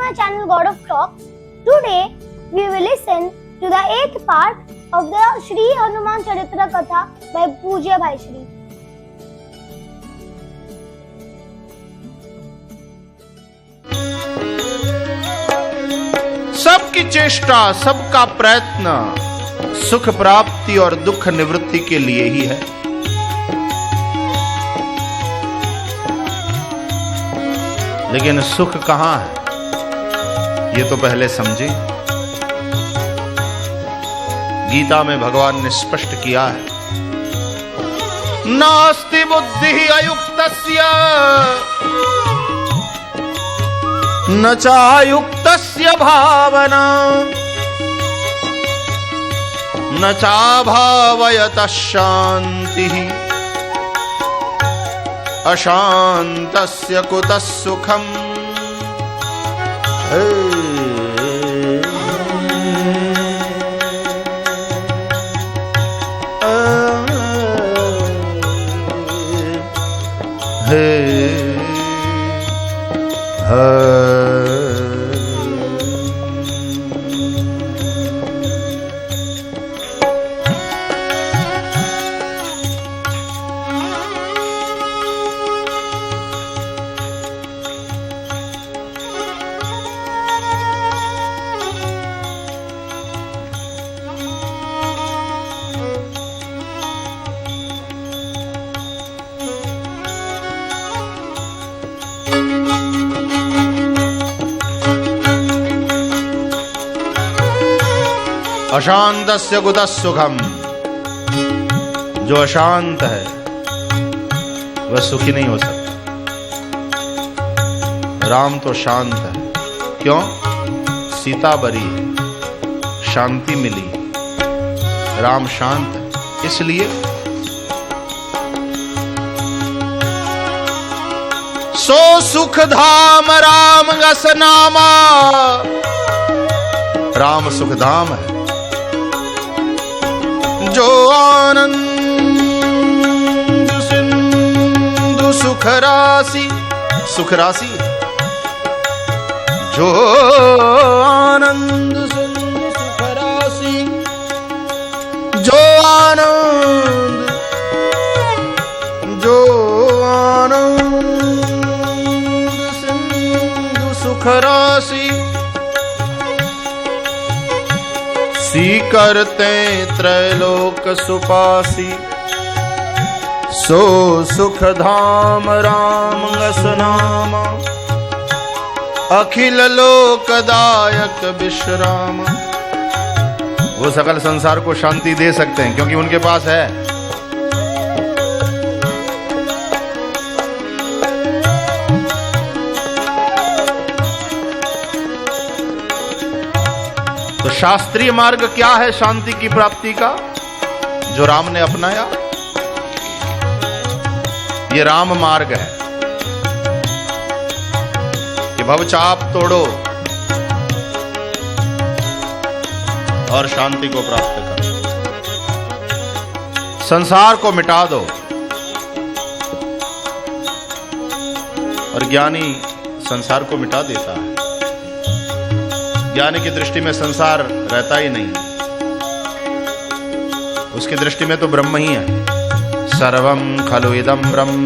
my channel God of Talk. Today we will listen to the 8th part of the Shri Hanuman Charitra Katha by Pujya Bhai Shri. सबकी चेष्टा, सबका प्रयत्न सुख प्राप्ति और दुख निवृत्ति के लिए ही है। लेकिन सुख कहां है ये तो पहले समझे। गीता में भगवान ने स्पष्ट किया है, नास्ति बुद्धि अयुक्तस्य न चायुक्तस्य भावना न चाभावयतः शान्तिः अशान्तस्य कुतः सुखम्। अशांतस्य कुतः सुखम। जो अशांत है वह सुखी नहीं हो सकता। राम तो शांत है, क्यों? सीता बरी है, शांति मिली। राम शांत है इसलिए सो सुख धाम राम रस नामा। राम सुख धाम है, जो आनंद सिंधु सुख राशि। सुख राशि जो आनंद सिंधु सुख राशि। जो आनंद सिंधु सुख राशि। सी करते त्रैलोक सुपासी। सो सुख धाम राम रस नामा। अखिल लोकदायक विश्राम। वो सकल संसार को शांति दे सकते हैं क्योंकि उनके पास है। तो शास्त्रीय मार्ग क्या है शांति की प्राप्ति का, जो राम ने अपनाया? ये राम मार्ग है कि भवचाप तोड़ो और शांति को प्राप्त करो। संसार को मिटा दो। और ज्ञानी संसार को मिटा देता है। ज्ञानी की दृष्टि में संसार रहता ही नहीं, उसकी दृष्टि में तो ब्रह्म ही है। सर्वं खलु इदं ब्रह्म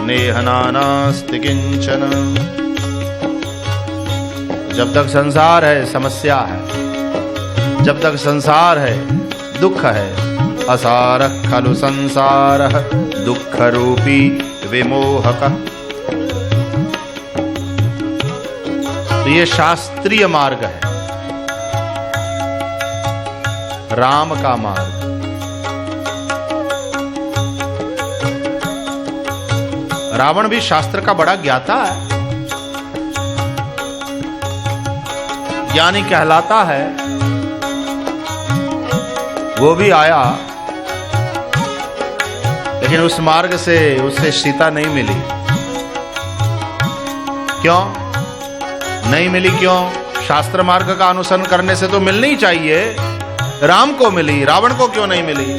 नेह नानास्ति किंचन। जब तक संसार है समस्या है, जब तक संसार है दुख है। असारः खलु संसारः दुःख रूपी विमोहकः। तो ये शास्त्रीय मार्ग है, राम का मार्ग। रावण भी शास्त्र का बड़ा ज्ञाता है, ज्ञानी कहलाता है। वो भी आया, लेकिन उस मार्ग से उसे सीता नहीं मिली। क्यों नहीं मिली? क्यों? शास्त्र मार्ग का अनुसरण करने से तो मिलनी ही चाहिए। राम को मिली, रावण को क्यों नहीं मिली?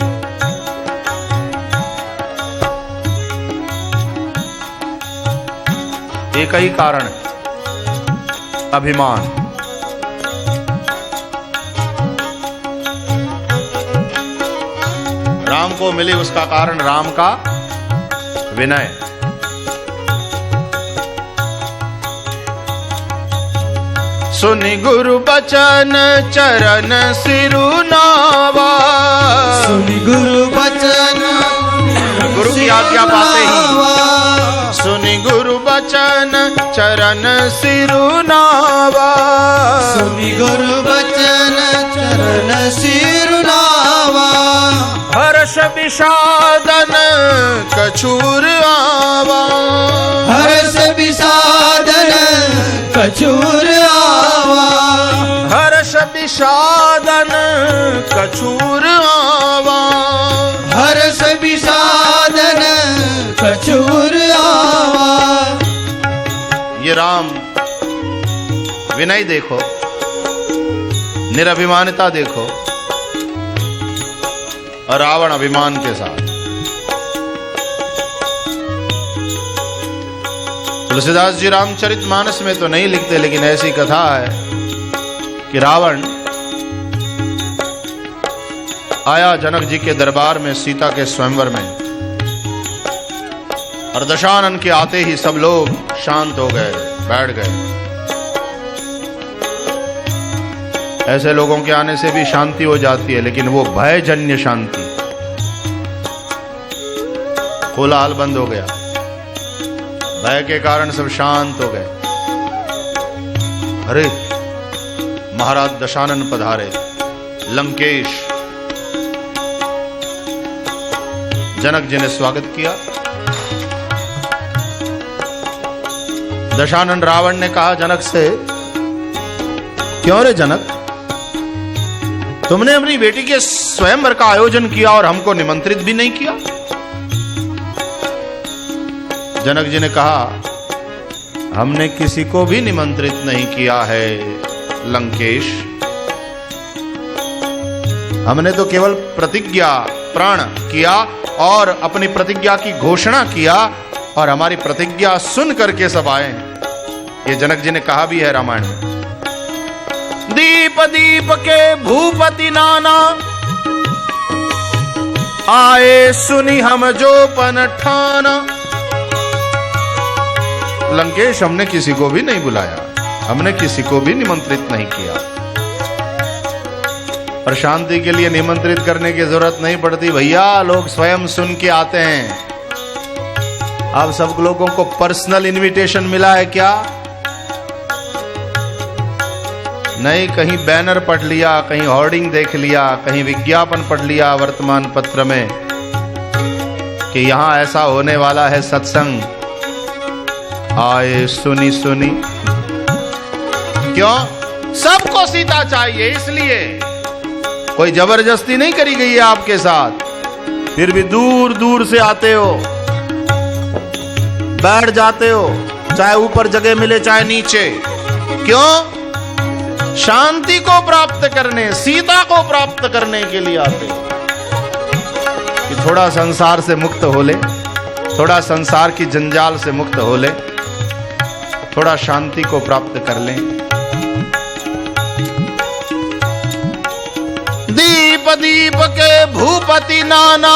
एक ही कारण है, अभिमान। राम को मिली उसका कारण राम का विनय। सुनि गुरु बचन चरण सिरुनावा। सुनि गुरु बचन गुरु की आज्ञा पाते ही सुनि गुरु बचन चरण सिरुनावा। सुनि गुरु बचन चरण सिरुनावा। हर्ष विषादन कछूर आवा। हर्ष विषादन कछूर आवा। हर्ष विषादन कछूर आवा। हर्ष विषादन कछूर आवा। ये राम विनय देखो, निरभिमानिता देखो, और रावण अभिमान के साथ। तुलसीदास जी रामचरितमानस में तो नहीं लिखते, लेकिन ऐसी कथा है कि रावण आया जनक जी के दरबार में सीता के स्वयंवर में, और दशानन के आते ही सब लोग शांत हो गए, बैठ गए। ऐसे लोगों के आने से भी शांति हो जाती है, लेकिन वो भयजन्य शांति। कोलाहल बंद हो गया, भय के कारण सब शांत हो गए। अरे महाराज दशानन पधारे, लंकेश। जनक जी ने स्वागत किया। दशानन रावण ने कहा जनक से, क्यों रे जनक, तुमने अपनी बेटी के स्वयंवर का आयोजन किया और हमको निमंत्रित भी नहीं किया। जनक जी ने कहा, हमने किसी को भी निमंत्रित नहीं किया है लंकेश। हमने तो केवल प्रतिज्ञा प्रण किया और अपनी प्रतिज्ञा की घोषणा किया, और हमारी प्रतिज्ञा सुन करके सब आए हैं। ये जनक जी ने कहा भी है रामायण में। दीप दीप के भूपति नाना, आए सुनी हम जो पन ठाना। लंकेश, हमने किसी को भी नहीं बुलाया, हमने किसी को भी निमंत्रित नहीं किया। और शांति के लिए निमंत्रित करने की जरूरत नहीं पड़ती भैया, लोग स्वयं सुन के आते हैं। आप सब लोगों को पर्सनल इनविटेशन मिला है क्या? नहीं, कहीं बैनर पढ़ लिया, कहीं होर्डिंग देख लिया, कहीं विज्ञापन पढ़ लिया वर्तमान पत्र में कि यहां ऐसा होने वाला है सत्संग, आए सुनी सुनी। क्यों? सबको सीता चाहिए, इसलिए कोई जबरदस्ती नहीं करी गई है आपके साथ। फिर भी दूर दूर से आते हो, बैठ जाते हो, चाहे ऊपर जगह मिले चाहे नीचे। क्यों? शांति को प्राप्त करने, सीता को प्राप्त करने के लिए आते हो कि थोड़ा संसार से मुक्त हो ले, थोड़ा संसार की जंजाल से मुक्त हो ले, थोड़ा शांति को प्राप्त कर लें। दीप दीप के भूपति नाना,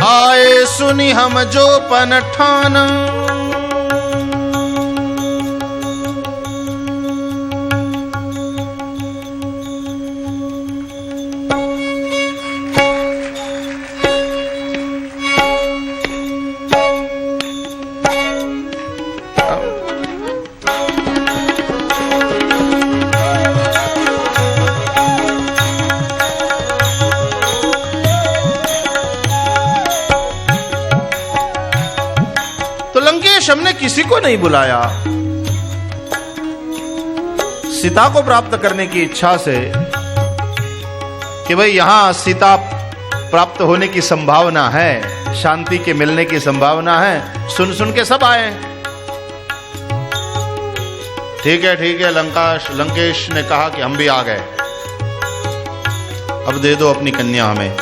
आए सुनी हम जो पन ठाना। हमने किसी को नहीं बुलाया, सीता को प्राप्त करने की इच्छा से कि भाई यहां सीता प्राप्त होने की संभावना है, शांति के मिलने की संभावना है। सुन सुन के सब आए। ठीक है, लंकेश ने कहा कि हम भी आ गए, अब दे दो अपनी कन्या, हमें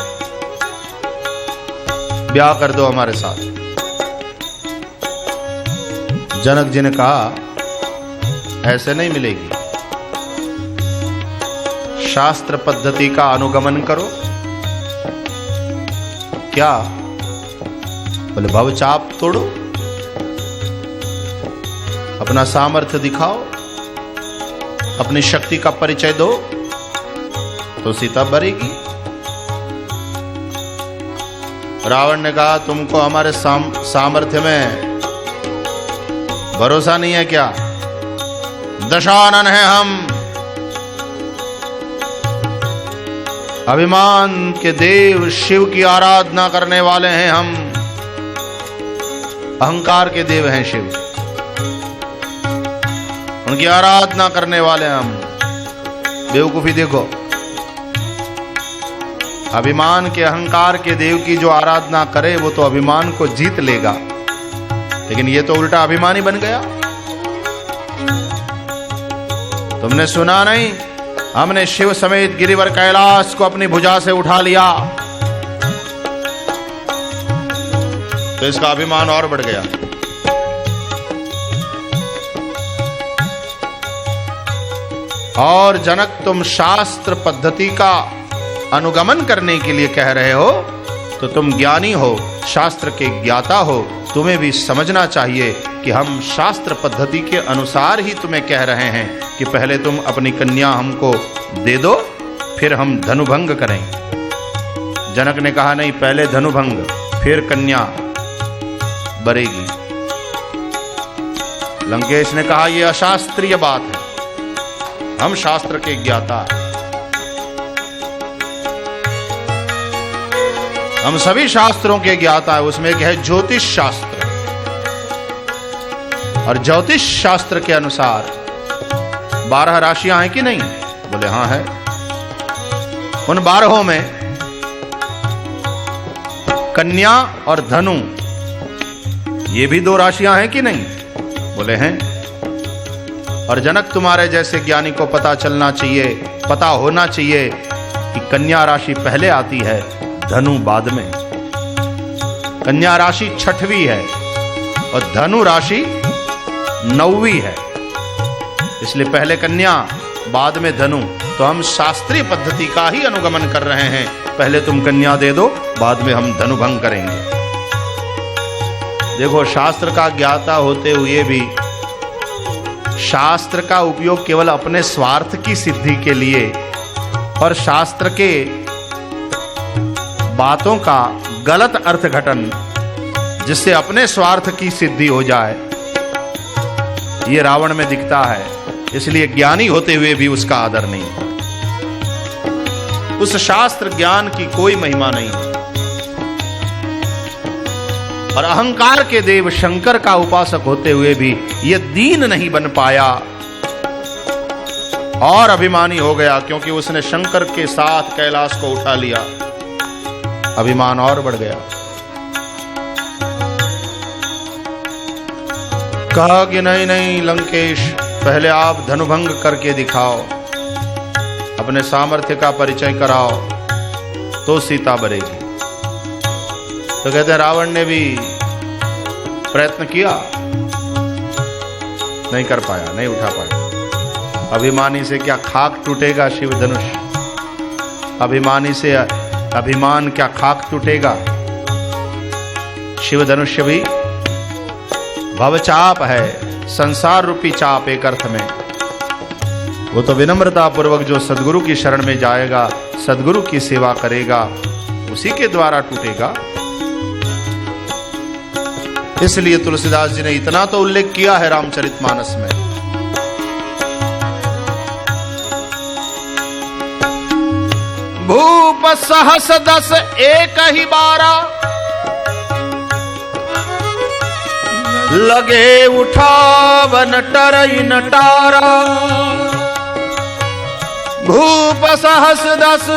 ब्याह कर दो हमारे साथ। जनक जी ने कहा ऐसे नहीं मिलेगी। शास्त्र पद्धति का अनुगमन करो। क्या बोले? भवचाप तोड़ो, अपना सामर्थ्य दिखाओ, अपनी शक्ति का परिचय दो, तो सीता बरेगी। रावण ने कहा तुमको हमारे सामर्थ्य में भरोसा नहीं है क्या? दशानन है हम, अभिमान के देव शिव की आराधना करने वाले हैं हम, अहंकार के देव हैं शिव, उनकी आराधना करने वाले हम। बेवकूफी देखो, अभिमान के अहंकार के देव की जो आराधना करे वो तो अभिमान को जीत लेगा, लेकिन ये तो उल्टा अभिमानी बन गया। तुमने सुना नहीं, हमने शिव समेत गिरिवर कैलाश को अपनी भुजा से उठा लिया, तो इसका अभिमान और बढ़ गया। और जनक, तुम शास्त्र पद्धति का अनुगमन करने के लिए कह रहे हो, तो तुम ज्ञानी हो, शास्त्र के ज्ञाता हो, तुम्हें भी समझना चाहिए कि हम शास्त्र पद्धति के अनुसार ही तुम्हें कह रहे हैं कि पहले तुम अपनी कन्या हमको दे दो, फिर हम धनुभंग करें। जनक ने कहा नहीं, पहले धनुभंग फिर कन्या बरेगी। लंकेश ने कहा यह अशास्त्रीय बात है, हम शास्त्र के ज्ञाता हैं, हम सभी शास्त्रों के ज्ञाता है। उसमें एक है ज्योतिष शास्त्र, और ज्योतिष शास्त्र के अनुसार 12 राशियां हैं कि नहीं? बोले हाँ है। उन 12 में कन्या और धनु ये भी 2 राशियां हैं कि नहीं? बोले हैं। और जनक, तुम्हारे जैसे ज्ञानी को पता चलना चाहिए, पता होना चाहिए कि कन्या राशि पहले आती है, धनु बाद में। कन्या राशि 6वीं है और धनु राशि 9वीं है, इसलिए पहले कन्या बाद में धनु। तो हम शास्त्रीय पद्धति का ही अनुगमन कर रहे हैं, पहले तुम कन्या दे दो, बाद में हम धनुभंग करेंगे। देखो, शास्त्र का ज्ञाता होते हुए भी शास्त्र का उपयोग केवल अपने स्वार्थ की सिद्धि के लिए और शास्त्र के बातों का गलत अर्थघटन जिससे अपने स्वार्थ की सिद्धि हो जाए, ये रावण में दिखता है। इसलिए ज्ञानी होते हुए भी उसका आदर नहीं, उस शास्त्र ज्ञान की कोई महिमा नहीं। और अहंकार के देव शंकर का उपासक होते हुए भी ये दीन नहीं बन पाया और अभिमानी हो गया, क्योंकि उसने शंकर के साथ कैलाश को उठा लिया। अभिमान और बढ़ गया। कहा कि नहीं नहीं लंकेश, पहले आप धनुभंग करके दिखाओ, अपने सामर्थ्य का परिचय कराओ, तो सीता बरेगी। तो कहते हैं रावण ने भी प्रयत्न किया, नहीं कर पाया, नहीं उठा पाया। अभिमानी से क्या खाक टूटेगा शिव धनुष? अभिमानी से अभिमान क्या खाक टूटेगा? शिव धनुष्य भी भवचाप है, संसार रूपी चाप। एक अर्थ में वो तो विनम्रता पूर्वक जो सदगुरु की शरण में जाएगा, सदगुरु की सेवा करेगा, उसी के द्वारा टूटेगा। इसलिए तुलसीदास जी ने इतना तो उल्लेख किया है रामचरितमानस में, भूप सहस 10 एक ही 12, लगे उठावन टरई नटारा। भूप सहस 10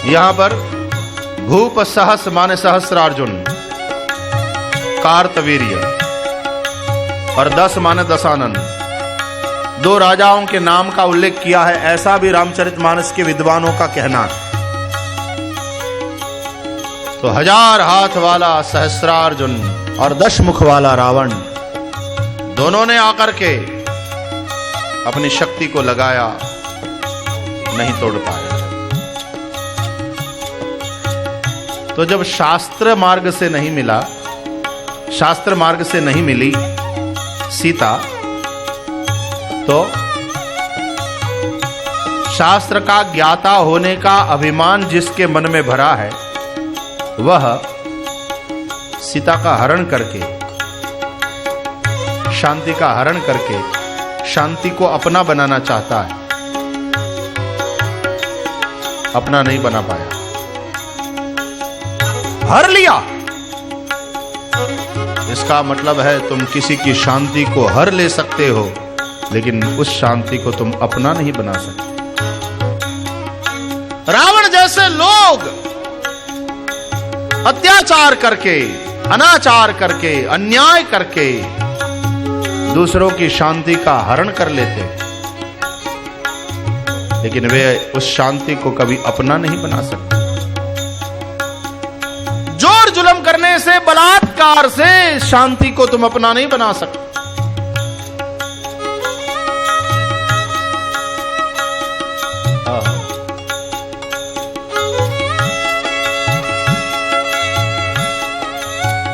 यहां पर भूप सहस माने सहस्रार्जुन, कार्तवीर्य, और 10 माने दशानन। 2 राजाओं के नाम का उल्लेख किया है, ऐसा भी रामचरितमानस के विद्वानों का कहना है। तो 1000 हाथ वाला सहस्रार्जुन और 10 मुख वाला रावण, दोनों ने आकर के अपनी शक्ति को लगाया, नहीं तोड़ पाए। तो जब शास्त्र मार्ग से नहीं मिला, शास्त्र मार्ग से नहीं मिली सीता, तो शास्त्र का ज्ञाता होने का अभिमान जिसके मन में भरा है, वह सीता का हरण करके, शांति का हरण करके शांति को अपना बनाना चाहता है, अपना नहीं बना पाया, हर लिया। इसका मतलब है तुम किसी की शांति को हर ले सकते हो, लेकिन उस शांति को तुम अपना नहीं बना सकते। रावण जैसे लोग अत्याचार करके, अनाचार करके, अन्याय करके दूसरों की शांति का हरण कर लेते, लेकिन वे उस शांति को कभी अपना नहीं बना सकते। जोर जुल्म करने से, बलात्कार से शांति को तुम अपना नहीं बना सकते।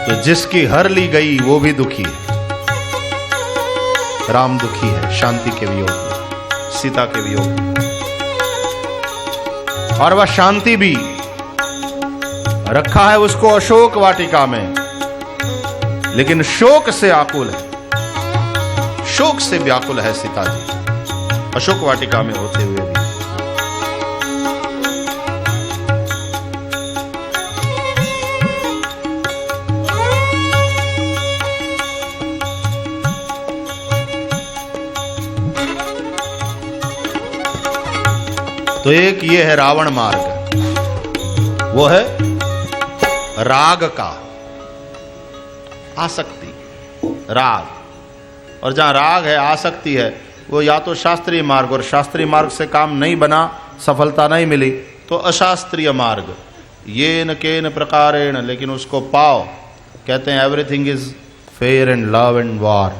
तो जिसकी हर ली गई वो भी दुखी है। राम दुखी है शांति के वियोग में, सीता के वियोग में, और वह शांति भी रखा है उसको अशोक वाटिका में, लेकिन शोक से आकुल है, शोक से व्याकुल है सीता जी अशोक वाटिका में होते हुए भी। तो एक ये है रावण मार्ग, वो है राग का, आसक्ति, राग। और जहां राग है, आसक्ति है, वो या तो शास्त्रीय मार्ग, और शास्त्रीय मार्ग से काम नहीं बना, सफलता नहीं मिली, तो अशास्त्रीय मार्ग, ये न केन प्रकारेण, लेकिन उसको पाओ। कहते हैं everything is fair and love and war.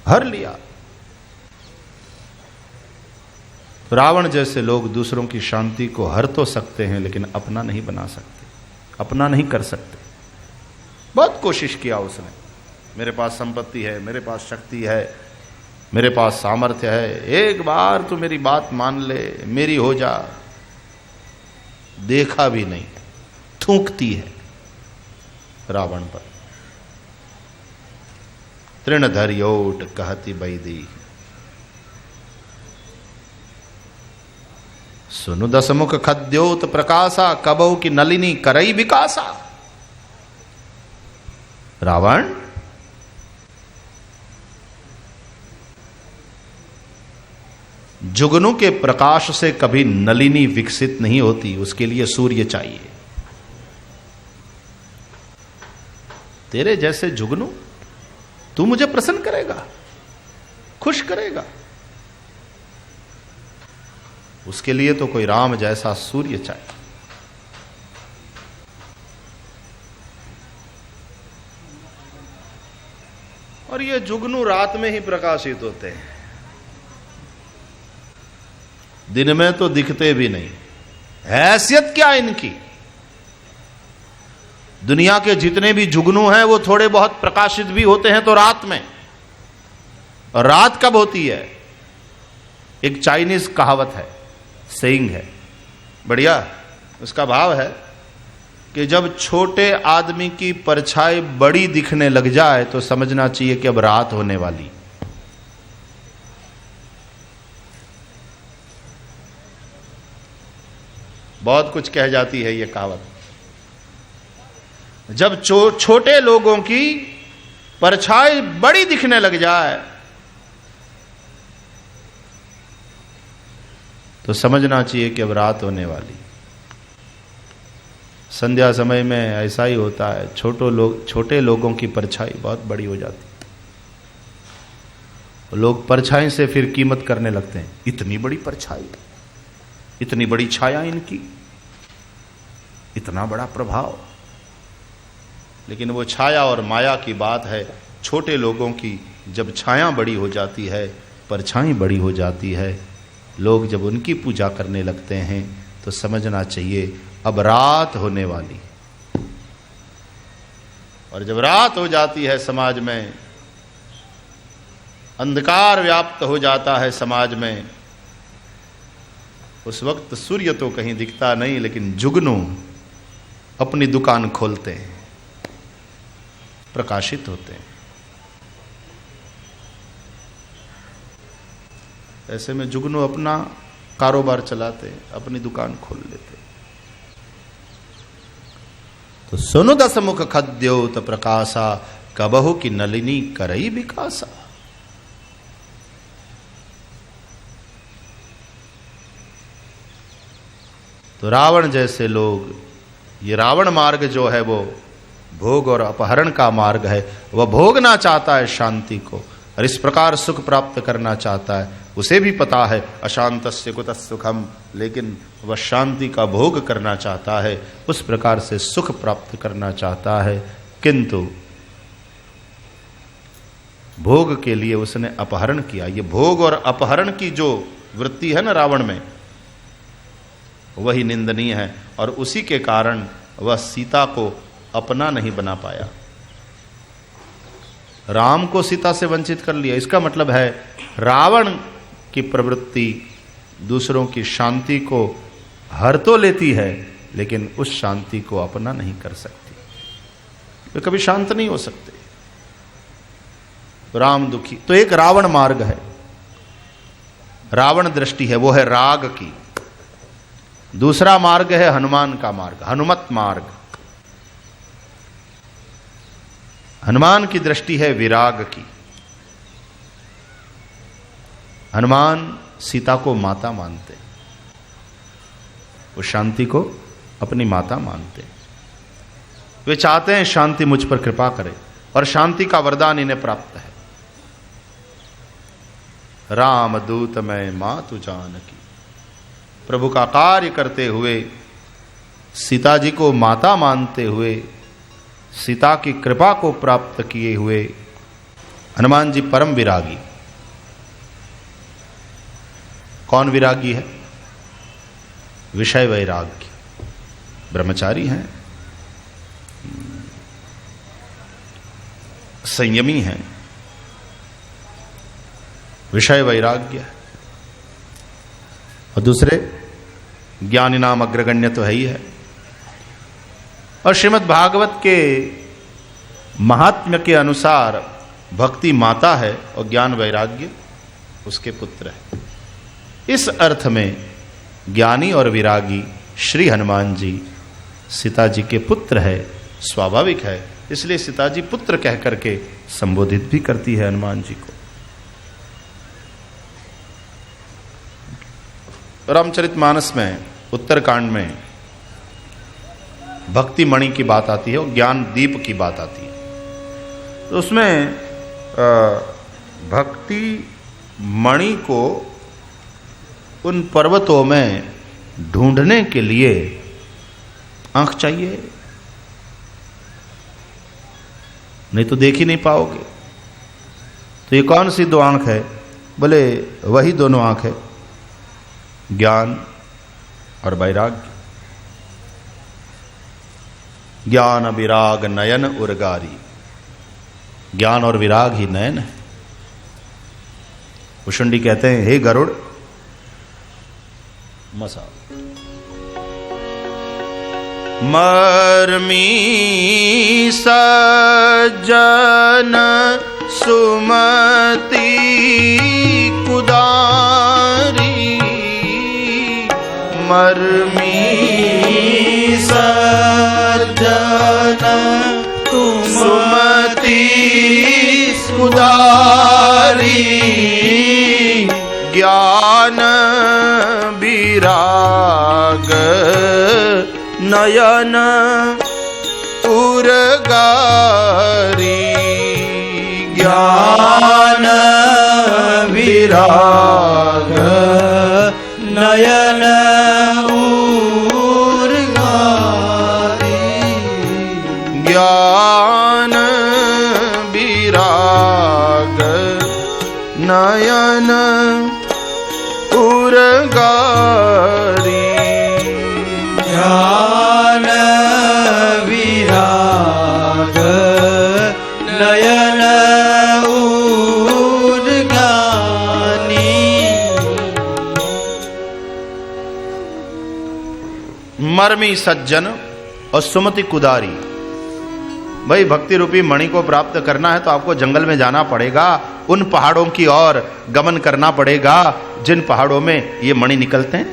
हर लिया। रावण जैसे लोग दूसरों की शांति को हर तो सकते हैं, लेकिन अपना नहीं बना सकते, अपना नहीं कर सकते। बहुत कोशिश किया उसने, मेरे पास संपत्ति है, मेरे पास शक्ति है, मेरे पास सामर्थ्य है, एक बार तू मेरी बात मान ले, मेरी हो जा। देखा भी नहीं, थूकती है रावण पर। तृणधर्योट कहती बैदी, सुनु दसमुख खद्योत प्रकाशा, कबौ की नलिनी करई विकासा। रावण जुगनू के प्रकाश से कभी नलिनी विकसित नहीं होती, उसके लिए सूर्य चाहिए। तेरे जैसे जुगनू, तू मुझे प्रसन्न करेगा, खुश करेगा, उसके लिए तो कोई राम जैसा सूर्य चाहिए। और ये जुगनू रात में ही प्रकाशित होते हैं, दिन में तो दिखते भी नहीं। हैसियत क्या इनकी? दुनिया के जितने भी जुगनू हैं वो थोड़े बहुत प्रकाशित भी होते हैं तो रात में। और रात कब होती है? एक चाइनीज कहावत है, सेइंग है, बढ़िया। उसका भाव है कि जब छोटे आदमी की परछाई बड़ी दिखने लग जाए तो समझना चाहिए कि अब रात होने वाली। बहुत कुछ कह जाती है ये कहावत। जब छोटे लोगों की परछाई बड़ी दिखने लग जाए तो समझना चाहिए कि अब रात होने वाली। संध्या समय में ऐसा ही होता है, छोटे लोगों की परछाई बहुत बड़ी हो जाती है। लोग परछाई से फिर कीमत करने लगते हैं, इतनी बड़ी परछाई, इतनी बड़ी छाया इनकी, इतना बड़ा प्रभाव। लेकिन वो छाया और माया की बात है। छोटे लोगों की जब छाया बड़ी हो जाती है, परछाई बड़ी हो जाती है, लोग जब उनकी पूजा करने लगते हैं तो समझना चाहिए अब रात होने वाली। और जब रात हो जाती है समाज में, अंधकार व्याप्त हो जाता है समाज में, उस वक्त सूर्य तो कहीं दिखता नहीं, लेकिन जुगनू अपनी दुकान खोलते हैं, प्रकाशित होते हैं। ऐसे में जुगनू अपना कारोबार चलाते हैं, अपनी दुकान खोल लेते हैं। तो सुनु दस मुख खद्योत प्रकाशा, कबहु की नलिनी करई विकासा। तो रावण जैसे लोग, ये रावण मार्ग जो है वो भोग और अपहरण का मार्ग है। वह भोगना चाहता है शांति को और इस प्रकार सुख प्राप्त करना चाहता है। उसे भी पता है अशांतस्य कुतः सुखम, लेकिन वह शांति का भोग करना चाहता है, उस प्रकार से सुख प्राप्त करना चाहता है। किंतु भोग के लिए उसने अपहरण किया। ये भोग और अपहरण की जो वृत्ति है ना रावण में, वही निंदनीय है। और उसी के कारण वह सीता को अपना नहीं बना पाया, राम को सीता से वंचित कर लिया। इसका मतलब है रावण की प्रवृत्ति दूसरों की शांति को हर तो लेती है, लेकिन उस शांति को अपना नहीं कर सकती। वे कभी शांत नहीं हो सकते। राम दुखी, तो एक रावण मार्ग है, रावण दृष्टि है, वो है राग की। दूसरा मार्ग है हनुमान का मार्ग, हनुमत मार्ग। हनुमान की दृष्टि है विराग की। हनुमान सीता को माता मानते, वो शांति को अपनी माता मानते। वे चाहते हैं शांति मुझ पर कृपा करे, और शांति का वरदान इन्हें प्राप्त है। राम दूत मैं मातु जानकी, प्रभु का कार्य करते हुए, सीता जी को माता मानते हुए, सीता की कृपा को प्राप्त किए हुए हनुमान जी परम विरागी। कौन विरागी है? विषय वैराग्य, ब्रह्मचारी हैं, संयमी हैं, विषय वैराग्य है। और दूसरे ज्ञानी नाम अग्रगण्य तो है ही है। और श्रीमद् भागवत के महात्म्य के अनुसार भक्ति माता है और ज्ञान वैराग्य उसके पुत्र है। इस अर्थ में ज्ञानी और विरागी श्री हनुमान जी सीता जी के पुत्र है, स्वाभाविक है। इसलिए सीता जी पुत्र कह करके संबोधित भी करती है हनुमान जी को। रामचरितमानस में उत्तरकांड में भक्ति मणि की बात आती है और ज्ञान दीप की बात आती है। तो उसमें भक्ति मणि को उन पर्वतों में ढूंढने के लिए आंख चाहिए, नहीं तो देख ही नहीं पाओगे। तो ये कौन सी दो आंख है? बोले वही दोनों आंख है, ज्ञान और वैराग्य। ज्ञान विराग नयन उर्गारी, ज्ञान और विराग ही नयन है। भुषुंडी कहते हैं, हे गरुड़ मसा मर्मी सज्जन सुमति कुदारी, मर्मी सज्जन सुमति कुदारी, ज्ञान विराग नयन उरगारी ज्ञान विराग नयन उरगारी ज्ञान विराग नयन उरगारी ज्ञान विराग नयन उरगानी मर्मी सज्जन और सुमति कुदारी। भाई भक्ति रूपी मणि को प्राप्त करना है तो आपको जंगल में जाना पड़ेगा, उन पहाड़ों की ओर गमन करना पड़ेगा जिन पहाड़ों में ये मणि निकलते हैं,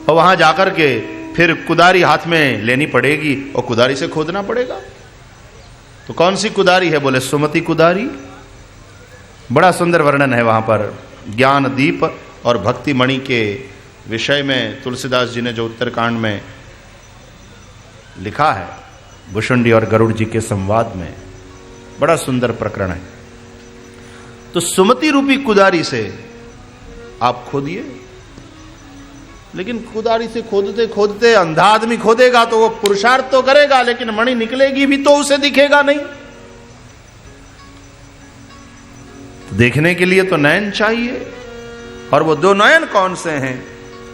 और वहां जाकर के फिर कुदारी हाथ में लेनी पड़ेगी और कुदारी से खोदना पड़ेगा। तो कौन सी कुदारी है? बोले सुमति कुदारी। बड़ा सुंदर वर्णन है वहां पर ज्ञान दीप और भक्ति मणि के विषय में। तुलसीदास जी ने जो उत्तरकांड में लिखा है भुषुंडी और गरुड़ जी के संवाद में, बड़ा सुंदर प्रकरण है। तो सुमति रूपी कुदारी से आप खोदिए, लेकिन कुदारी से खोदते खोदते अंधा आदमी खोदेगा तो वो पुरुषार्थ तो करेगा, लेकिन मणि निकलेगी भी तो उसे दिखेगा नहीं। तो देखने के लिए तो नयन चाहिए, और वो दो नयन कौन से हैं?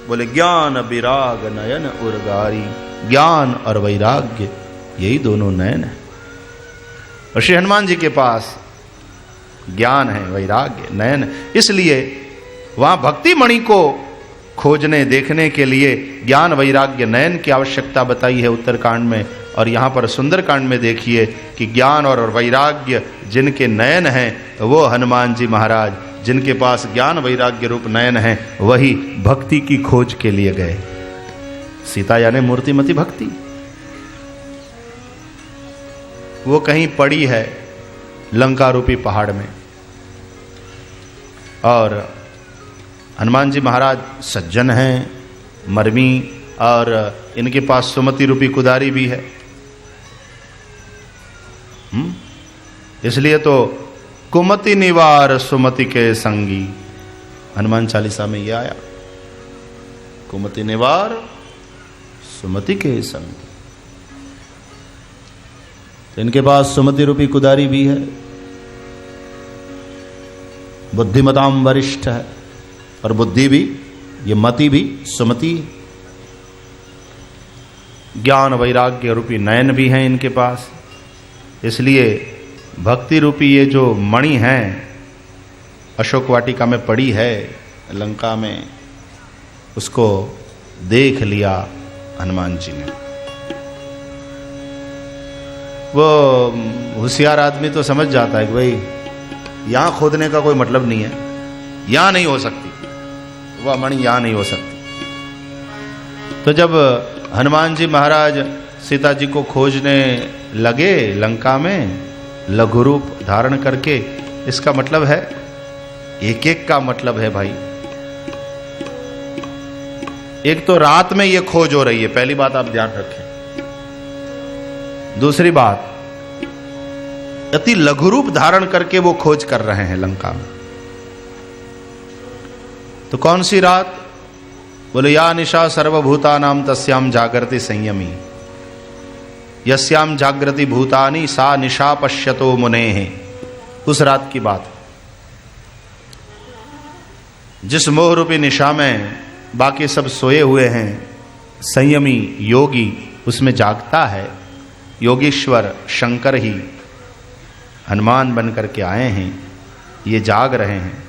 बोले ज्ञान विराग नयन उरगारी। ज्ञान और वैराग्य, यही दोनों नयन है। और श्री हनुमान जी के पास ज्ञान है, वैराग्य, नयन, इसलिए वहां भक्ति मणि को खोजने देखने के लिए ज्ञान वैराग्य नयन की आवश्यकता बताई है उत्तरकांड में। और यहां पर सुंदरकांड में देखिए कि ज्ञान और वैराग्य जिनके नयन हैं वो हनुमान जी महाराज, जिनके पास ज्ञान वैराग्य रूप नयन है, वही भक्ति की खोज के लिए गए। सीता यानी मूर्तिमती भक्ति, वो कहीं पड़ी है लंका रूपी पहाड़ में, और हनुमान जी महाराज सज्जन हैं, मर्मी, और इनके पास सुमति रूपी कुदारी भी है। इसलिए तो कुमति निवार सुमति के संगी, हनुमान चालीसा में यह आया, कुमति निवार सुमति के संगी। तो इनके पास सुमति रूपी कुदारी भी है, बुद्धिमताम वरिष्ठ है, और बुद्धि भी, ये मति भी सुमति। ज्ञान वैराग्य रूपी नयन भी हैं इनके पास। इसलिए भक्ति रूपी ये जो मणि है अशोक वाटिका में पड़ी है लंका में, उसको देख लिया हनुमान जी ने। वो होशियार आदमी तो समझ जाता है कि भाई यहां खोदने का कोई मतलब नहीं है, यहां नहीं हो सकती, वह मणि यहां नहीं हो सकती। तो जब हनुमान जी महाराज सीता जी को खोजने लगे लंका में लघु रूप धारण करके, इसका मतलब है एक एक का मतलब है भाई। एक तो रात में ये खोज हो रही है, पहली बात आप ध्यान रखें। दूसरी बात, अति लघु रूप धारण करके वो खोज कर रहे हैं लंका में। तो कौन सी रात? बोले या निशा सर्वभूतानाम तस्याम जागृति संयमी, यस्याम जागृति भूतानि सा निशा पश्यतो मुनेः। उस रात की बात, जिस मोह रूपी निशा में बाकी सब सोए हुए हैं, संयमी योगी उसमें जागता है। योगीश्वर शंकर ही हनुमान बन करके आए हैं, ये जाग रहे हैं,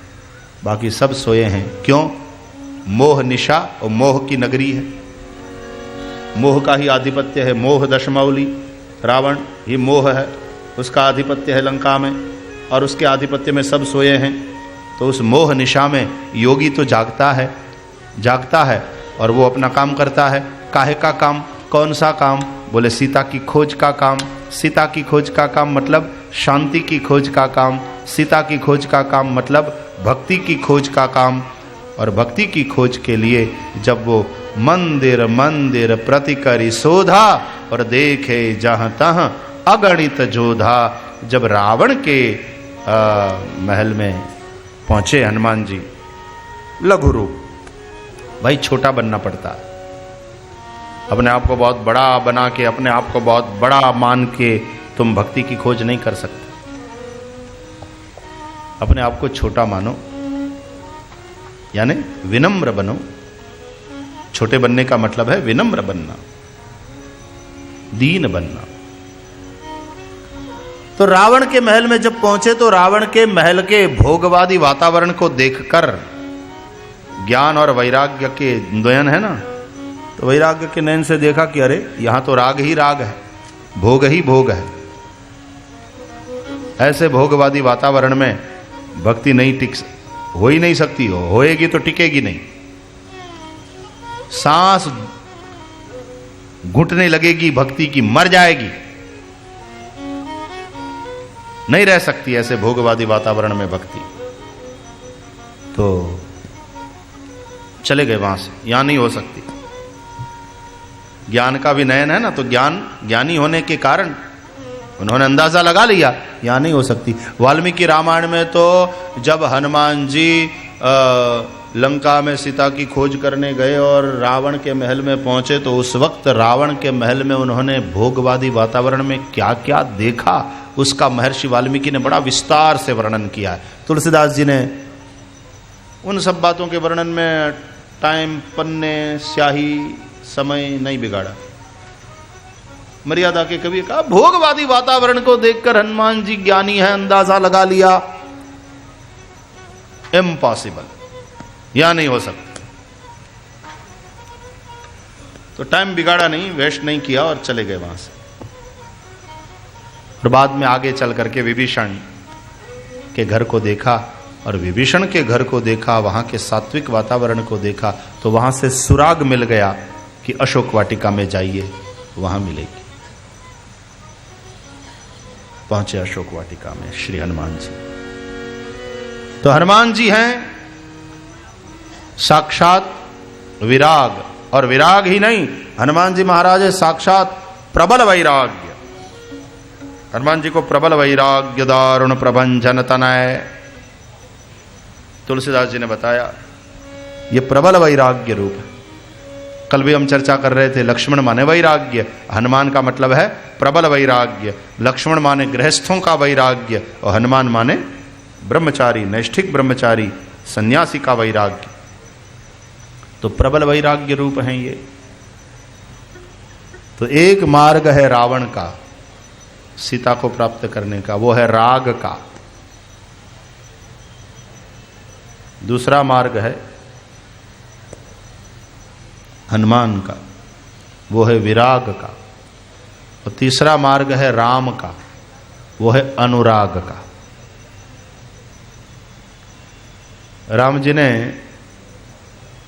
बाकी सब सोए हैं। क्यों? मोह निशा और मोह की नगरी है, मोह का ही आधिपत्य है। मोह दशमौली रावण ही मोह है, उसका आधिपत्य है लंका में, और उसके आधिपत्य में सब सोए हैं। तो उस मोह निशा में योगी तो जागता है और वो अपना काम करता है। काहे का काम? कौन सा काम? बोले सीता की खोज का काम। सीता की खोज का काम मतलब शांति की खोज का काम। सीता की खोज का काम मतलब भक्ति की खोज का काम। और भक्ति की खोज के लिए जब वो मंदिर मंदिर प्रति करी शोधा और देखे जहां तहां अगणित जोधा, जब रावण के महल में पहुंचे हनुमान जी, लघु रूप, भाई छोटा बनना पड़ता है। अपने आप को बहुत बड़ा बना के, अपने आप को बहुत बड़ा मान के तुम भक्ति की खोज नहीं कर सकते। अपने आप को छोटा मानो, यानी विनम्र बनो। छोटे बनने का मतलब है विनम्र बनना, दीन बनना। तो रावण के महल में जब पहुंचे तो रावण के महल के भोगवादी वातावरण को देखकर, ज्ञान और वैराग्य के नयन है ना, तो वैराग्य के नयन से देखा कि अरे यहां तो राग ही राग है, भोग ही भोग है। ऐसे भोगवादी वातावरण में भक्ति नहीं हो ही नहीं सकती, होएगी तो टिकेगी नहीं। सांस घुटने लगेगी भक्ति की, मर जाएगी, नहीं रह सकती ऐसे भोगवादी वातावरण में भक्ति। तो चले गए वहां से, यहां नहीं हो सकती। ज्ञान का भी नयन है ना, तो ज्ञानी होने के कारण उन्होंने अंदाजा लगा लिया यहां नहीं हो सकती। वाल्मीकि रामायण में तो जब हनुमान जी लंका में सीता की खोज करने गए और रावण के महल में पहुंचे, तो उस वक्त रावण के महल में उन्होंने भोगवादी वातावरण में क्या क्या देखा, उसका महर्षि वाल्मीकि ने बड़ा विस्तार से वर्णन किया है। तुलसीदास जी ने उन सब बातों के वर्णन में टाइम, पन्ने, स्याही, समय नहीं बिगाड़ा। मर्यादा के कवि कहा भोगवादी वातावरण को देखकर हनुमान जी ज्ञानी है, अंदाजा लगा लिया, इम्पॉसिबल, या नहीं हो सकता। तो टाइम बिगाड़ा नहीं, वेस्ट नहीं किया और चले गए वहां से। और बाद में आगे चल करके विभीषण के घर को देखा, और विभीषण के घर को देखा, वहां के सात्विक वातावरण को देखा, तो वहां से सुराग मिल गया कि अशोक वाटिका में जाइए, वहां मिलेगी। पहुंचे अशोक वाटिका में श्री हनुमान जी। तो हनुमान जी हैं साक्षात विराग, और विराग ही नहीं, हनुमान जी महाराज है साक्षात प्रबल वैराग्य। हनुमान जी को प्रबल वैराग्य दारुण प्रभंजन तनय, तुलसीदास जी ने बताया ये प्रबल वैराग्य रूप है। कल भी हम चर्चा कर रहे थे, लक्ष्मण माने वैराग्य, हनुमान का मतलब है प्रबल वैराग्य। लक्ष्मण माने गृहस्थों का वैराग्य और हनुमान माने ब्रह्मचारी, नैष्ठिक ब्रह्मचारी, सन्यासी का वैराग्य। तो प्रबल वैराग्य रूप हैं ये। तो एक मार्ग है रावण का सीता को प्राप्त करने का, वो है राग का। दूसरा मार्ग है हनुमान का, वो है विराग का। और तीसरा मार्ग है राम का, वो है अनुराग का। राम जी ने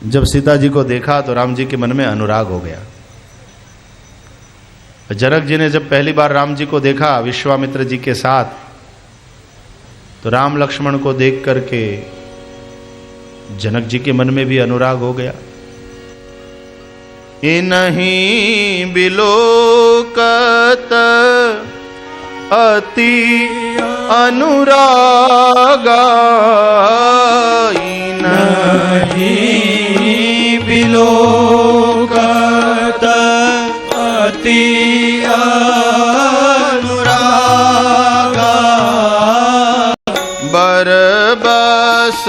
जब सीता जी को देखा तो राम जी के मन में अनुराग हो गया। जनक जी ने जब पहली बार राम जी को देखा विश्वामित्र जी के साथ, तो राम लक्ष्मण को देख करके जनक जी के मन में भी अनुराग हो गया। इन्हीं बिलोकत अति अनुरागा, इन्हीं बिलोकत अति अनुरागा, बरबस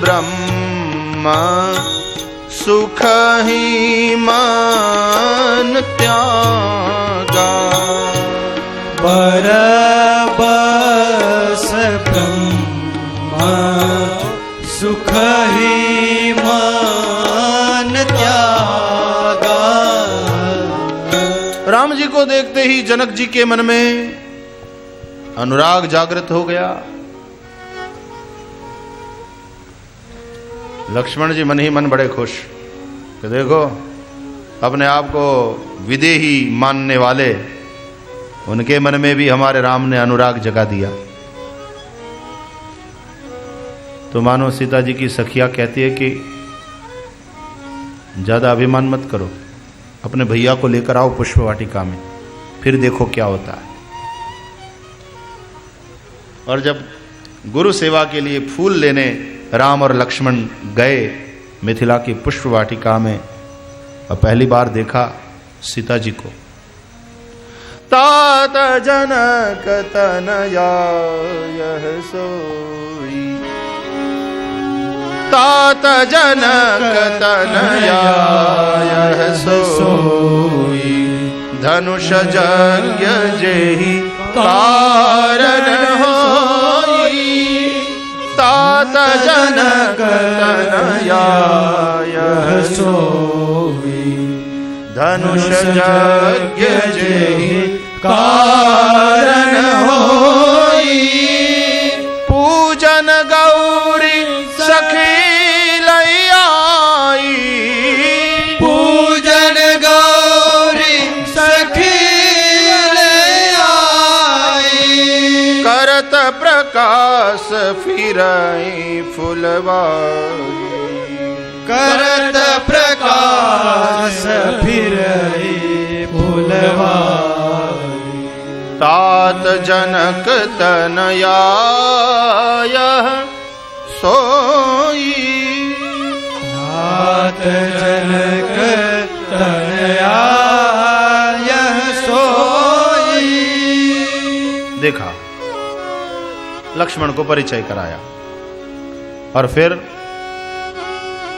ब्रह्म सुख ही मान त्यागा, बरबस ब्रह्म सुख ही मान त्यागा। राम जी को देखते ही जनक जी के मन में अनुराग जागृत हो गया। लक्ष्मण जी मन ही मन बड़े खुश कि देखो अपने आप को विदेही मानने वाले, उनके मन में भी हमारे राम ने अनुराग जगा दिया। तो मानो सीता जी की सखिया कहती है कि ज्यादा अभिमान मत करो, अपने भैया को लेकर आओ पुष्प वाटिका में, फिर देखो क्या होता है। और जब गुरु सेवा के लिए फूल लेने राम और लक्ष्मण गए मिथिला की पुष्प वाटिका में, और पहली बार देखा सीता जी को, तात जनक तनया यह सोई, तात जनक तनया यह सोई, धनुष यज्ञ जेहि कारण होई, तात जनक तनया यह सोई, धनुष यज्ञ जेहि कारण होई, पूजन गौरी सखी लई आई, पूजन गौरी सखी लई आई, करत प्रकाश फिरई फुलवाई, करत प्रकाश फिरई फुलवाई, तात जनक तनया यह सोई, तात जनक तनया यह सोई। देखा, लक्ष्मण को परिचय कराया और फिर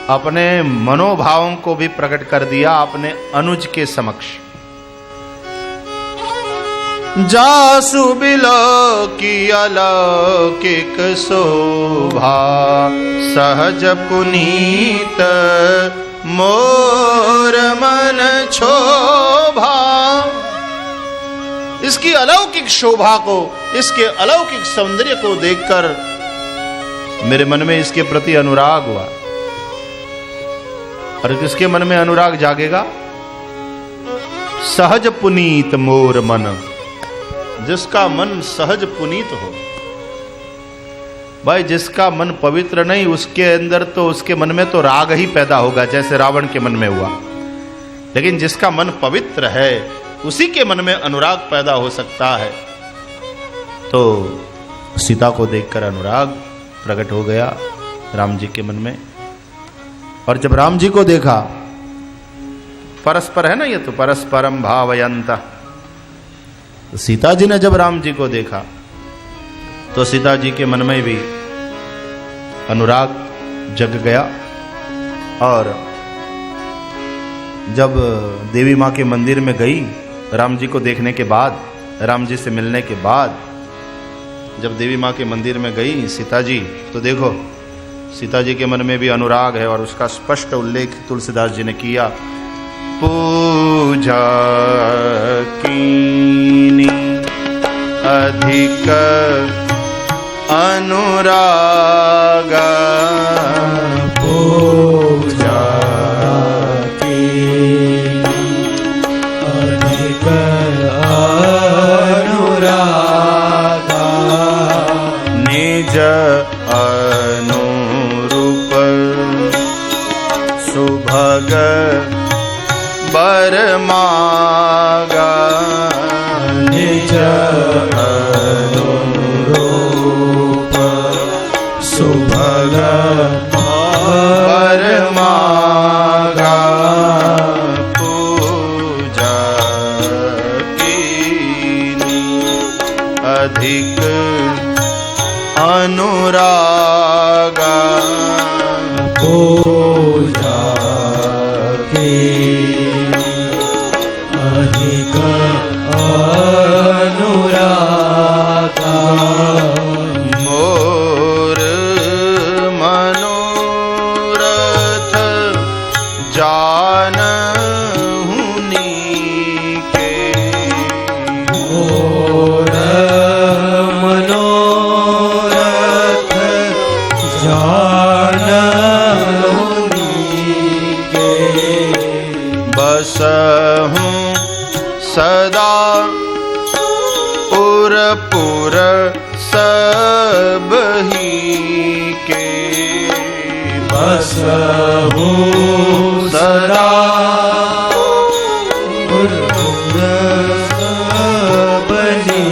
अपने मनोभावों को भी प्रकट कर दिया अपने अनुज के समक्ष। जासु बिलो की अलौकिक शोभा, सहज पुनीत मोर मन क्षोभा। इसकी अलौकिक शोभा को, इसके अलौकिक सौंदर्य को देखकर मेरे मन में इसके प्रति अनुराग हुआ। और किसके मन में अनुराग जागेगा? सहज पुनीत मोर मन, जिसका मन सहज पुनीत हो। भाई जिसका मन पवित्र नहीं, उसके अंदर तो, उसके मन में तो राग ही पैदा होगा, जैसे रावण के मन में हुआ। लेकिन जिसका मन पवित्र है, उसी के मन में अनुराग पैदा हो सकता है। तो सीता को देखकर अनुराग प्रकट हो गया राम जी के मन में। और जब राम जी को देखा, परस्पर है ना ये तो, परस्परम भावयंता। सीता जी ने जब राम जी को देखा तो सीता जी के मन में भी अनुराग जग गया। और जब देवी माँ के मंदिर में गई राम जी को देखने के बाद, राम जी से मिलने के बाद जब देवी माँ के मंदिर में गई सीता जी, तो देखो सीता जी के मन में भी अनुराग है। और उसका स्पष्ट उल्लेख तुलसीदास जी ने किया। पूजा कीनी अधिक अनुराग, पूजा कीनी अधिक अनुराग, निज अनुरूप सुभग बर मागा, निज अनुरूप सुभग बर मागा, पूजा कीनी अधिक अनुरागा, पूजा कीनी अधिक अनुरागा, मोर मनोरथ जानहुनी के, मोर मनोरथ जानहुनी के, बसहूँ सदा पुर पुर सब ही के, बसहु सदा बनी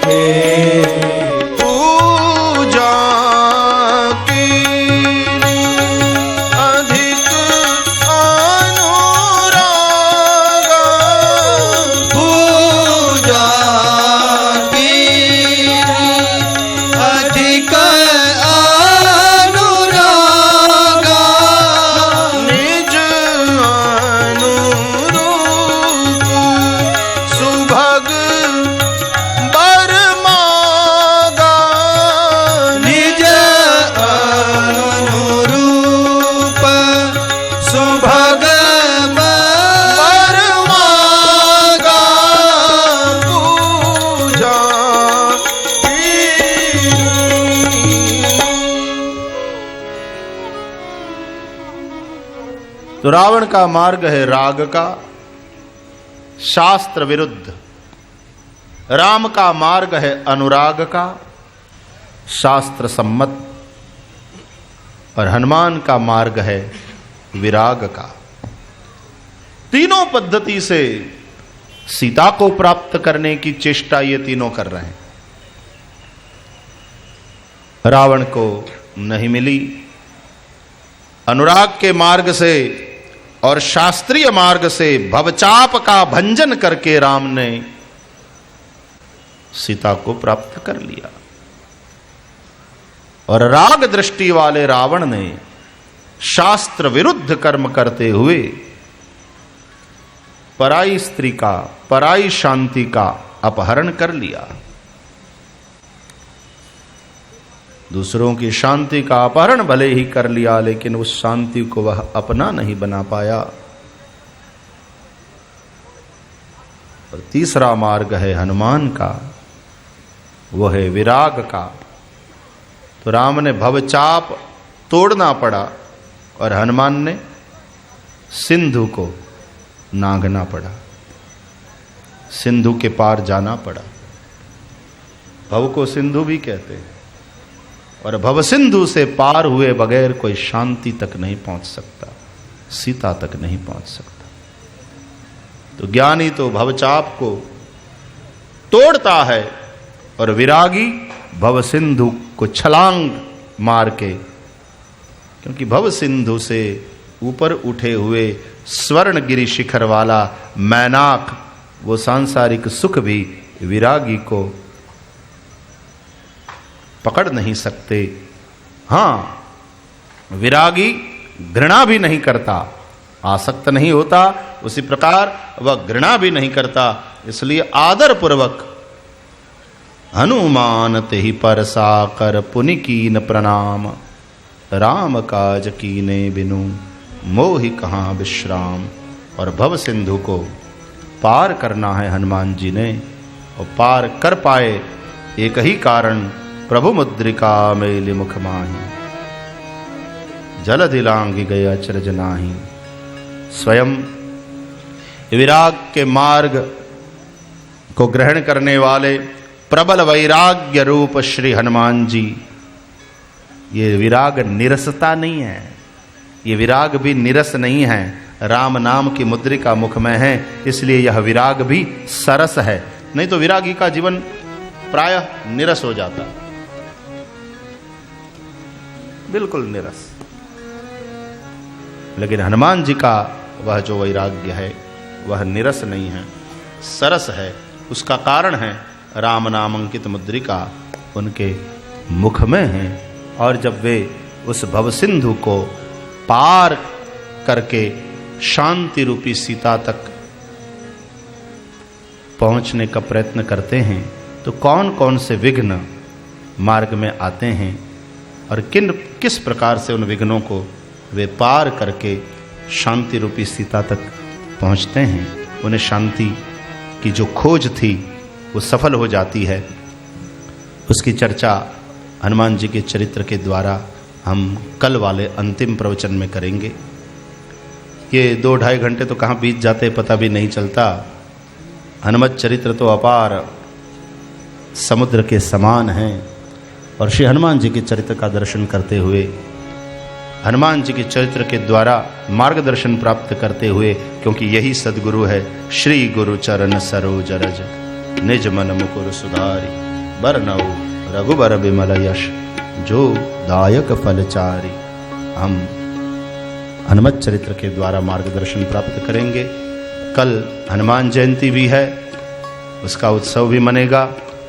के पूजा की अधिक अनुराग पूजा की अधिक अनुराग निज अनुरूप सुभग बर मागा निज अनुरूप सुभग बर मागा पूजा की। तो रावण का मार्ग है राग का, शास्त्र विरुद्ध। राम का मार्ग है अनुराग का, शास्त्र सम्मत। और हनुमान का मार्ग है विराग का। तीनों पद्धति से सीता को प्राप्त करने की चेष्टा ये तीनों कर रहे हैं। रावण को नहीं मिली, अनुराग के मार्ग से और शास्त्रीय मार्ग से भवचाप का भंजन करके राम ने सीता को प्राप्त कर लिया। और राग दृष्टि वाले रावण ने शास्त्र विरुद्ध कर्म करते हुए पराई स्त्री का, पराई शांति का अपहरण कर लिया। दूसरों की शांति का अपहरण भले ही कर लिया, लेकिन उस शांति को वह अपना नहीं बना पाया। और तीसरा मार्ग है हनुमान का, वो है विराग का। तो राम ने भवचाप तोड़ना पड़ा और हनुमान ने सिंधु को नागना पड़ा, सिंधु के पार जाना पड़ा। भव को सिंधु भी कहते हैं। और भव सिंधु से पार हुए बगैर कोई शांति तक नहीं पहुंच सकता, सीता तक नहीं पहुंच सकता। तो ज्ञानी तो भवचाप को तोड़ता है और विरागी भव सिंधु को छलांग मार के, क्योंकि भव सिंधु से ऊपर उठे हुए स्वर्णगिरि शिखर वाला मैनाक, वो सांसारिक सुख भी विरागी को पकड़ नहीं सकते। हां, विरागी घृणा भी नहीं करता, आसक्त नहीं होता, उसी प्रकार वह घृणा भी नहीं करता। इसलिए आदर पूर्वक हनुमान तेहि परसा कर पुनि कीन प्रणाम, राम काज कीने बिनु मोहि कहाँ विश्राम। और भव सिंधु को पार करना है हनुमान जी ने, और पार कर पाए एक ही कारण, प्रभु मुद्रिका मेलि मुख माही, जलधि लांघि गए अचरज नाही। स्वयं विराग के मार्ग को ग्रहण करने वाले प्रबल वैराग्य रूप श्री हनुमान जी, ये विराग निरसता नहीं है, ये विराग भी निरस नहीं है, राम नाम की मुद्रिका मुख में है, इसलिए यह विराग भी सरस है। नहीं तो विरागी का जीवन प्रायः निरस हो जाता, बिल्कुल निरस। लेकिन हनुमान जी का वह जो वैराग्य है वह निरस नहीं है, सरस है। उसका कारण है राम नाम अंकित मुद्रिका उनके मुख में है। और जब वे उस भवसिंधु को पार करके शांति रूपी सीता तक पहुंचने का प्रयत्न करते हैं, तो कौन कौन से विघ्न मार्ग में आते हैं और किस प्रकार से उन विघ्नों को वे पार करके शांति रूपी सीता तक पहुंचते हैं। उन्हें शांति की जो खोज थी वो सफल हो जाती है। उसकी चर्चा हनुमान जी के चरित्र के द्वारा हम कल वाले अंतिम प्रवचन में करेंगे। ये 2-2.5 घंटे तो कहाँ बीत जाते पता भी नहीं चलता। हनुमत चरित्र तो अपार समुद्र के समान हैं, और श्री हनुमान जी के चरित्र का दर्शन करते हुए हनुमान जी के चरित्र के द्वारा मार्गदर्शन प्राप्त करते हुए, क्योंकि यही सद्गुरु है। श्री गुरु चरण सरोज रज निज मन मुकुर सुधारी, बरनऊ रघुबर विमल यश जो दायक फलचारी। हम हनुमत चरित्र के द्वारा मार्गदर्शन प्राप्त करेंगे। कल हनुमान जयंती भी है, उसका उत्सव भी मनेगा,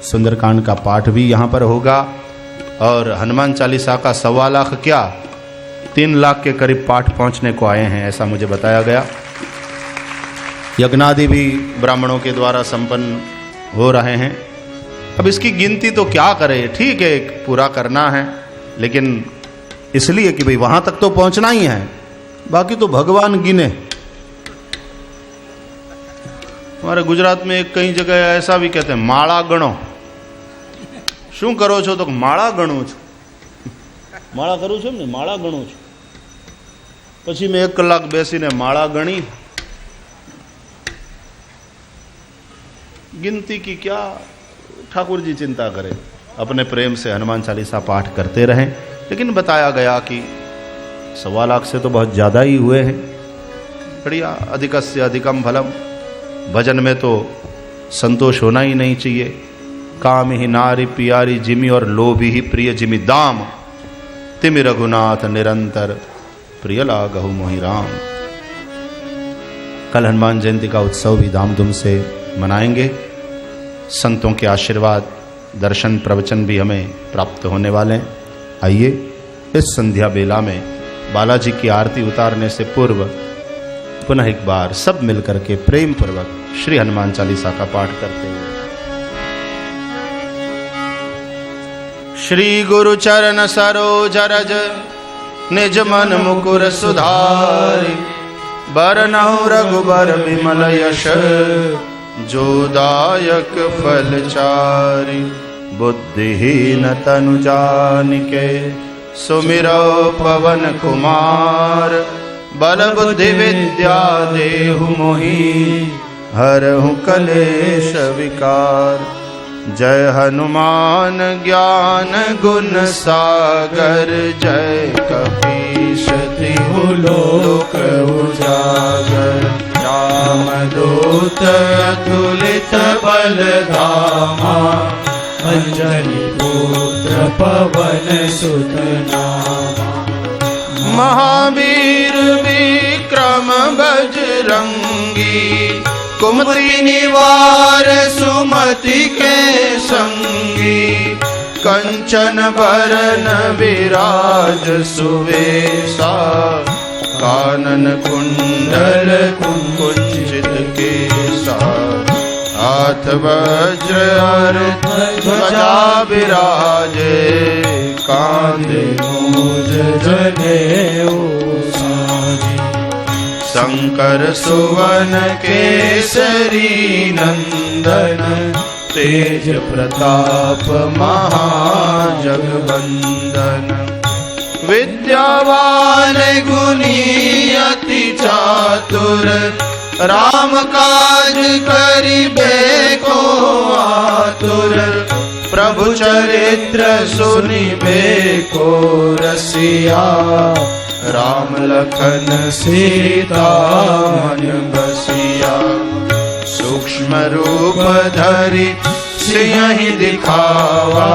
सुंदरकांड का पाठ भी यहाँ पर होगा और हनुमान चालीसा का 1.25 लाख क्या 3 लाख के करीब पाठ पहुँचने को आए हैं, ऐसा मुझे बताया गया। यज्ञादि भी ब्राह्मणों के द्वारा संपन्न हो रहे हैं। अब इसकी गिनती तो क्या करें, ठीक है पूरा करना है, लेकिन इसलिए कि भाई वहाँ तक तो पहुँचना ही है, बाकी तो भगवान गिने। हमारे गुजरात में एक कई जगह ऐसा भी कहते हैं माला गणो। शू करो छो तो माला गणू छू, माला करूँ છું ને માળા ગણું છું। પછી મેં 1 કલાક બેસીને માળા ગણી। गिनती की क्या, ठाकुर जी चिंता करें, अपने प्रेम से हनुमान चालीसा पाठ करते रहें। लेकिन बताया गया कि 1.25 लाख से तो बहुत ज़्यादा ही हुए हैं। बढ़िया, अधिकस्य अधिकम फलम। भजन में तो संतोष होना ही नहीं चाहिए। काम ही नारी प्यारी जिमी और लोभी ही प्रिय जिमी दाम, तिमि रघुनाथ निरंतर प्रिय लागहु मोहि राम। कल हनुमान जयंती का उत्सव भी धामधूम से मनाएंगे। संतों के आशीर्वाद, दर्शन, प्रवचन भी हमें प्राप्त होने वाले हैं। आइए इस संध्या बेला में बालाजी की आरती उतारने से पूर्व पुनः एक बार सब मिलकर के प्रेम पूर्वक श्री हनुमान चालीसा का पाठ करते हुए। श्री गुरु चरण सरोज रज निज मन मुकुर सुधारि, बरनऊ रघुबर विमल यश जो दायक फलचारि। बुद्धिहीन तनु जानिके सुमिरो पवन कुमार, बल बुद्धि विद्या देहु मोहि हरहु कलेश विकार। जय हनुमान ज्ञान गुण सागर, जय कपीश तिहु लोक उजागर। रामदूत अतुलित बल धामा, अंजनी पुत्र पवन सुत नामा। महावीर विक्रम बजरंगी, कुमति निवार सुमति के संगी। कंचन बरन विराज सुवेशा, कानन कुंडल कुंचित केसा। हाथ वज्र और ध्वजा विराजे, कांधे मूज जनेऊ साजे। शंकर सुवन केसरी नंदन, तेज प्रताप महाजगवंदन। विद्यावान गुणी अति चातुर, राम काज करिबे को आतुर। प्रभु चरित्र सुनिबे को रसिया, राम लखन सीता मन बसिया। सूक्ष्म रूप धरि सिंहि दिखावा,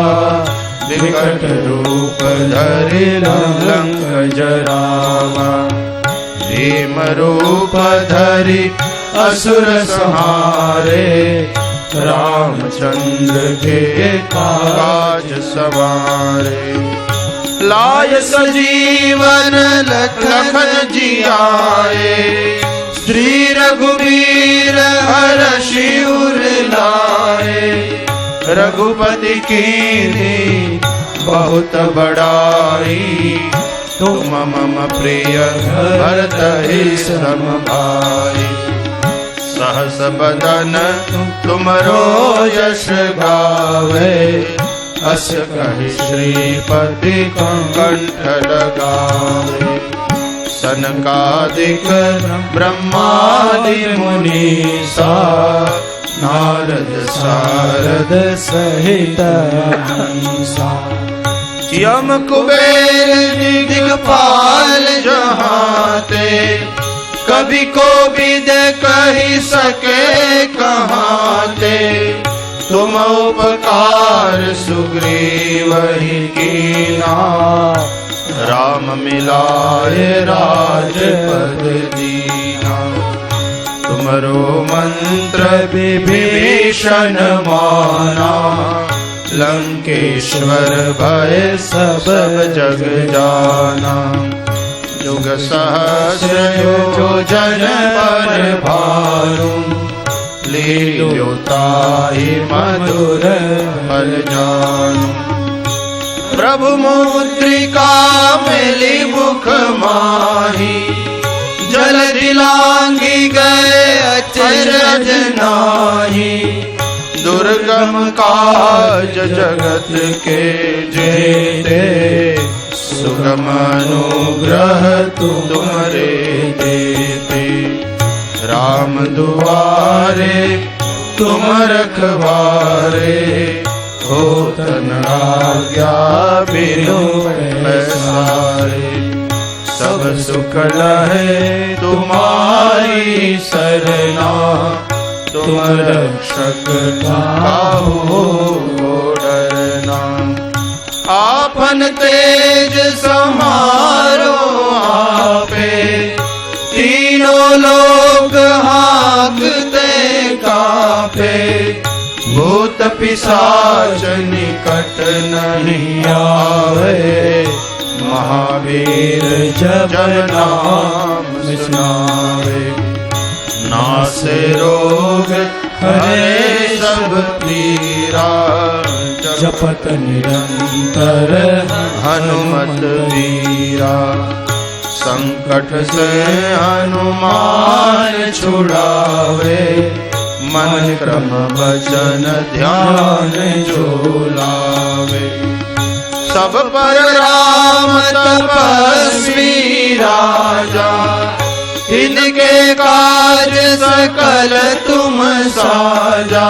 विकट रूप धरि लंक जरावा। भीम रूप धरि असुर संहारे, रामचंद्र के काज सवारे। लाय सजीवन लखन जियाए, श्री रघुवीर हरषि उर लाए। रघुपति कीन्ही बहुत बड़ाई, तुम मम प्रिय भरतहि सम भाई। सहस बदन तुमरो यश गावे, अस कहि श्रीपति कंठ लगावे। सनकादिक ब्रह्मादि मुनीसा, नारद सारद सहित अहिंसा। यम कुबेर दिगपाल जहाते, कभी को विद कही सके कहाते। तुम उपकार सुग्रीव ही कीना, राम मिलाए राजपद दीना। तुमरो मंत्र विभीषण माना, लंकेश्वर भय सब जग जाना। जुग सहस्र योजन पर भानु, लील्योताहि मधुर फल जानु। प्रभु मुद्रिका मिली मुख माही, जल दिलांगी गए अचरज नाही। दुर्गम काज जगत के जेते, सुगम अनुग्रह तुम्हारे देते। राम दुआरे तुम रखवारे, होत न आज्ञा बिनु पैसारे। सब सुख लहे तुम्हारी सरना, तुम रक्षक काहू को डरना। आपन तेज समारो आपे, तीनों लोग हाँकते कापे। भूत पिशाच निकट नहीं आवे, महावीर जब नाम सुनावे। नासे रोग हरे सब पीरा, जपत निरंतर हनुमत वीरा। संकट से हनुमान छुड़ावे, मन क्रम वचन ध्यान जो लावे। सब पर राम तपस्वी राजा, इनके काज सकल तुम साजा।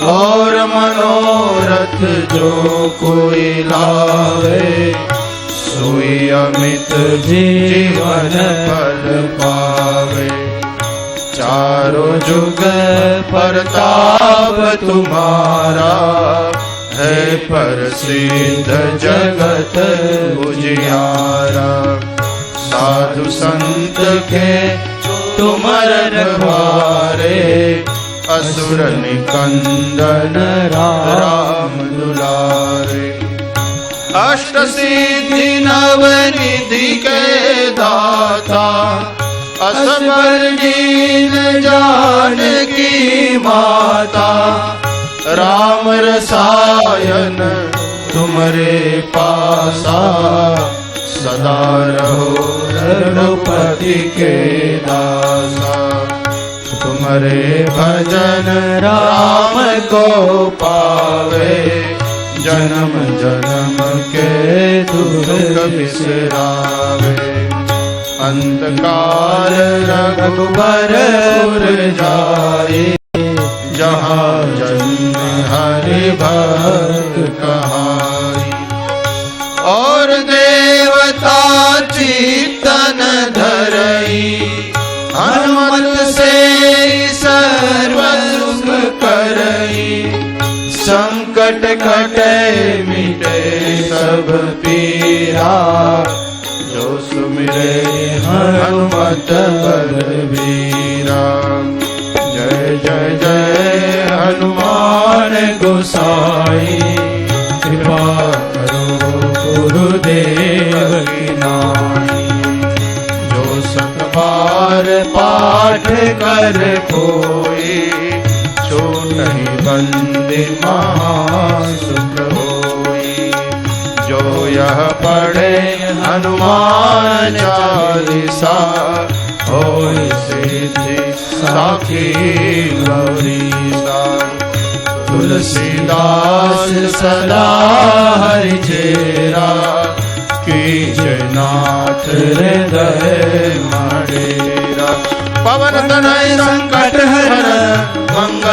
और मनोरथ जो कोई लावे, सोई अमित जीवन फल पावे। चारों जुग परताप तुम्हारा, है प्रसिद्ध जगत उजियारा। साधु संत के तुम रखवारे, असुर निकंदन राम दुलारे। अष्ट सिद्धि नव निधि के दाता, असबर दीन जानकी माता। राम रसायन तुमरे पासा, सदा रहो रघुपति के दासा। तुमरे भजन राम को पावे, जन्म जन्म के दुख बिसरावे। अंतकाल रघुबर पुर जाए, जहाँ जन्म हरि भक्त कहाई। और देवता चित्तन धरई, हनुमत से सर्व सुख करई। संकट कटे मिटे सब पीरा, जो सुमिरे हनुमत बलबीरा। जय जय जय हनुमान गोसाई, कृपा करो गुरुदेव की नाई। जो सतबार पाठ कर कोई, छोटहि बंदी महासुख होई। जो यह पढ़े हनुमान चालीसा, होय सिद्धि साखी गौरीसा। तुलसीदास सदा हरि चेरा, कीजय नाथ हृदय मडेरा। पवन तनय संकट हरन, मंगल